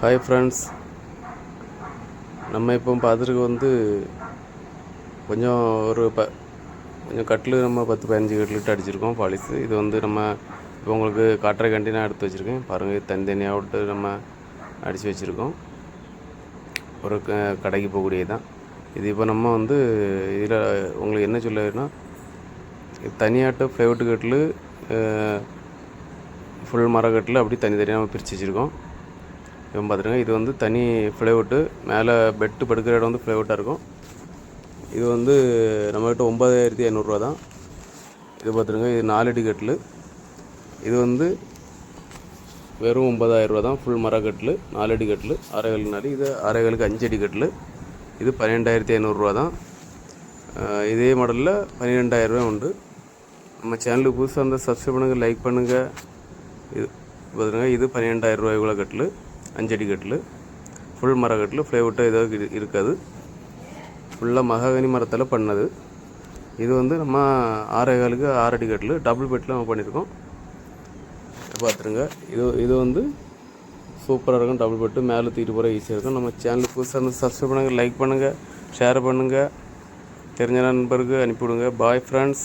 Hi friends, நம்ம இப்போ பார்த்துருக்கு கொஞ்சம் ஒரு கொஞ்சம் கட்டில் நம்ம 10-15 கட்டிலிட்டு அடிச்சிருக்கோம் பாலிஸு. இது நம்ம இப்போ உங்களுக்கு காட்டுறக்காண்டி நான் எடுத்து வச்சுருக்கேன். பாருங்கள், இது தனித்தனியாக விட்டு நம்ம அடித்து வச்சுருக்கோம். ஒரு கடைக்கு போகக்கூடியது தான் இது. இப்போ நம்ம இதில் உங்களுக்கு என்ன சொல்லுன்னா, தனியாட்டு ஃப்ளைவுட் கட்டில், ஃபுல் மரக்கட்டில் அப்படி தனித்தனியாக நம்ம பிரித்து வச்சுருக்கோம். இப்போ பார்த்துருங்க, இது தனி ஃப்ளைவுட்டு. மேலே பெட்டு படுக்கிற இடம் ஃப்ளைவுட்டாக இருக்கும். இது நம்மக்கிட்ட 9500 தான். இது பார்த்துருங்க, இது 4 அடி கட்டில். இது வெறும் 9000 தான். ஃபுல் மரக்கட்டில் 4 அடி கட்டில், 6 இது 6 5 அடி கட்டில். இது 12500 தான். இதே மாடலில் 12000 உண்டு. நம்ம சேனலுக்கு புதுசாக இருந்தால் சப்ஸ்கிரைப் பண்ணுங்கள், லைக் பண்ணுங்கள். இது பார்த்துருங்க, இது 12000 கட்டில், 5 அடி கட்டில், ஃபுல் மரக்கட்டில். ஃப்ளைவுட்டு ஏதாவது இருக்காது. ஃபுல்லாக மகாகனி மரத்தில் பண்ணது. இது நம்ம 6 அடி கட்டில், டபுள் பெட்டில் நம்ம பண்ணியிருக்கோம். பார்த்துருங்க, இது சூப்பராக இருக்கும். டபுள் பெட்டு மேலே தூக்கிட்டு போகிற ஈஸியாக இருக்கும். நம்ம சேனலுக்கு புதுசாக இருந்து சப்ஸ்கிரைப் பண்ணுங்கள், லைக் பண்ணுங்கள், ஷேர் பண்ணுங்கள், தெரிஞ்ச நண்பருக்கு அனுப்பிவிடுங்க. Bye friends.